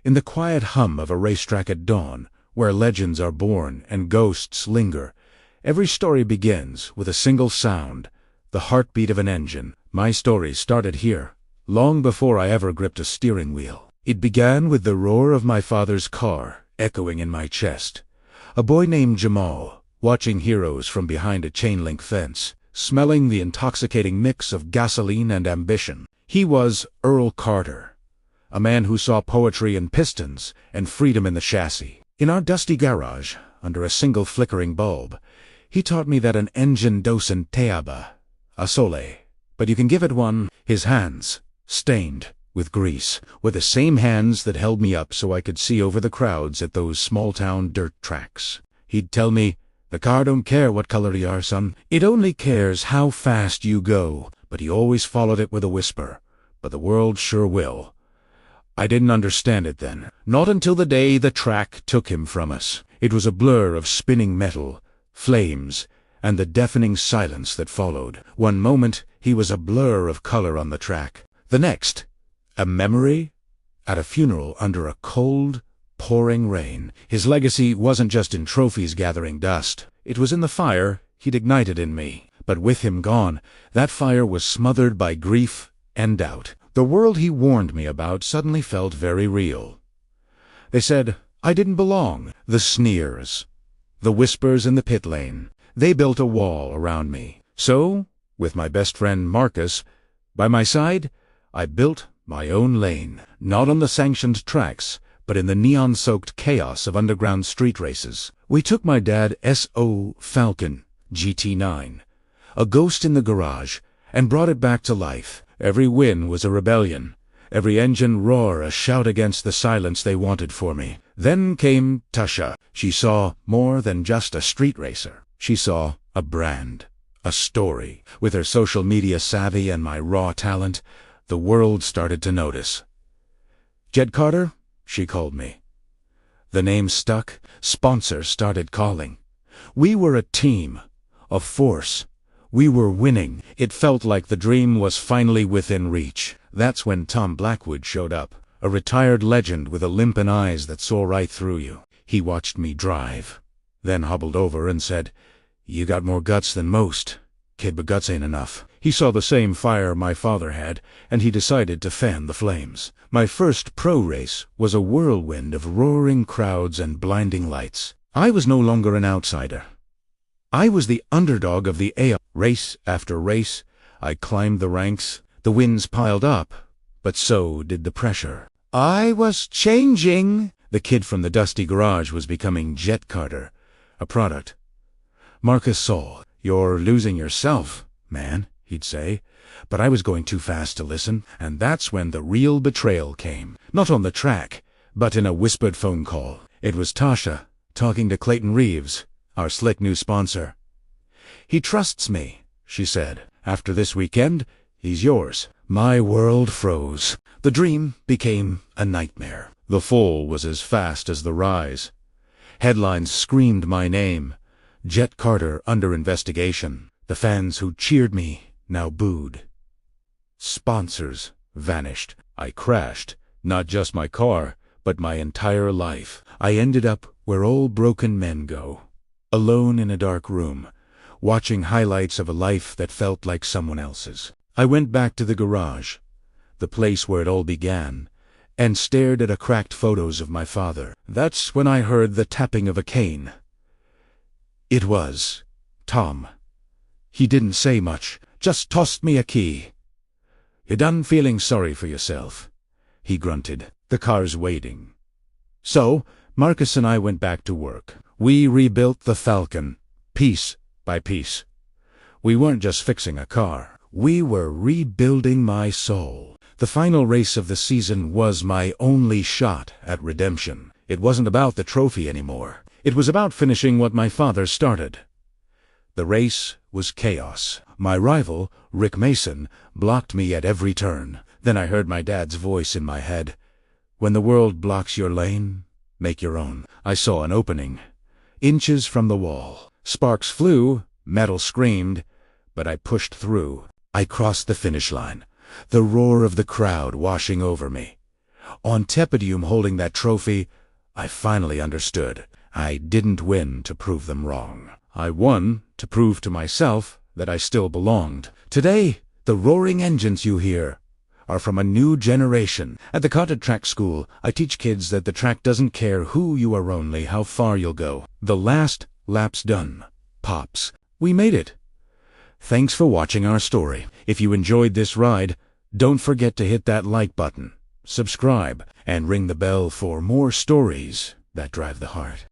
in the quiet hum of a racetrack at dawn, where legends are born and ghosts linger. Every story begins with a single sound, the heartbeat of an engine. My story started here, long before I ever gripped a steering wheel. It began with the roar of my father's car, echoing in my chest. A boy named Jamal, watching heroes from behind a chain-link fence, smelling the intoxicating mix of gasoline and ambition. He was Earl Carter, a man who saw poetry in pistons and freedom in the chassis. In our dusty garage, under a single flickering bulb, he taught me that an engine doesn't teaba, a sole, but you can give it one. His hands, stained with grease, were the same hands that held me up so I could see over the crowds at those small-town dirt tracks. He'd tell me, "The car don't care what color you are, son. It only cares how fast you go." But he always followed it with a whisper, "But the world sure will." I didn't understand it then, not until the day the track took him from us. It was a blur of spinning metal, flames, and the deafening silence that followed. One moment, he was a blur of color on the track. The next, a memory at a funeral under a cold, pouring rain. His legacy wasn't just in trophies gathering dust. It was in the fire he'd ignited in me. But with him gone, that fire was smothered by grief and doubt. The world he warned me about suddenly felt very real. They said I didn't belong. The sneers, the whispers in the pit lane, they built a wall around me. So, with my best friend Marcus by my side, I built my own lane, not on the sanctioned tracks, but in the neon-soaked chaos of underground street races. We took my dad's Falcon GT9, a ghost in the garage, and brought it back to life. Every win was a rebellion, every engine roar a shout against the silence they wanted for me. Then came Tasha. She saw more than just a street racer. She saw a brand, a story. With her social media savvy and my raw talent, the world started to notice. "Jed Carter," she called me. The name stuck. Sponsors started calling. We were a team, a force. We were winning. It felt like the dream was finally within reach. That's when Tom Blackwood showed up, a retired legend with a limp and eyes that saw right through you. He watched me drive, then hobbled over and said, "You got more guts than most, kid, but guts ain't enough." He saw the same fire my father had, and he decided to fan the flames. My first pro race was a whirlwind of roaring crowds and blinding lights. I was no longer an outsider. I was the underdog of the AO. Race after race, I climbed the ranks. The wins piled up, but so did the pressure. I was changing. The kid from the dusty garage was becoming Jet Carter, a product. Marcus saw. "You're losing yourself, man," he'd say. But I was going too fast to listen, and that's when the real betrayal came. Not on the track, but in a whispered phone call. It was Tasha, talking to Clayton Reeves, our slick new sponsor. "He trusts me," she said. "After this weekend, he's yours." My world froze. The dream became a nightmare. The fall was as fast as the rise. Headlines screamed my name. Jet Carter under investigation. The fans who cheered me now booed. Sponsors vanished. I crashed, not just my car, but my entire life. I ended up where all broken men go, alone in a dark room, watching highlights of a life that felt like someone else's. I went back to the garage, the place where it all began, and stared at a cracked photos of my father. That's when I heard the tapping of a cane. It was Tom. He didn't say much, just tossed me a key. "You done feeling sorry for yourself?" he grunted. "The car's waiting." So, Marcus and I went back to work. We rebuilt the Falcon, piece by piece. We weren't just fixing a car. We were rebuilding my soul. The final race of the season was my only shot at redemption. It wasn't about the trophy anymore. It was about finishing what my father started. The race was chaos. My rival, Rick Mason, blocked me at every turn. Then I heard my dad's voice in my head. "When the world blocks your lane, make your own." I saw an opening, inches from the wall. Sparks flew, metal screamed, but I pushed through. I crossed the finish line, the roar of the crowd washing over me. On Tepodium holding that trophy, I finally understood. I didn't win to prove them wrong. I won to prove to myself that I still belonged. Today, the roaring engines you hear are from a new generation. At the Carter Track School, I teach kids that the track doesn't care who you are, only how far you'll go. The last lap's done. Pops, we made it. Thanks for watching our story. If you enjoyed this ride, don't forget to hit that like button, subscribe, and ring the bell for more stories that drive the heart.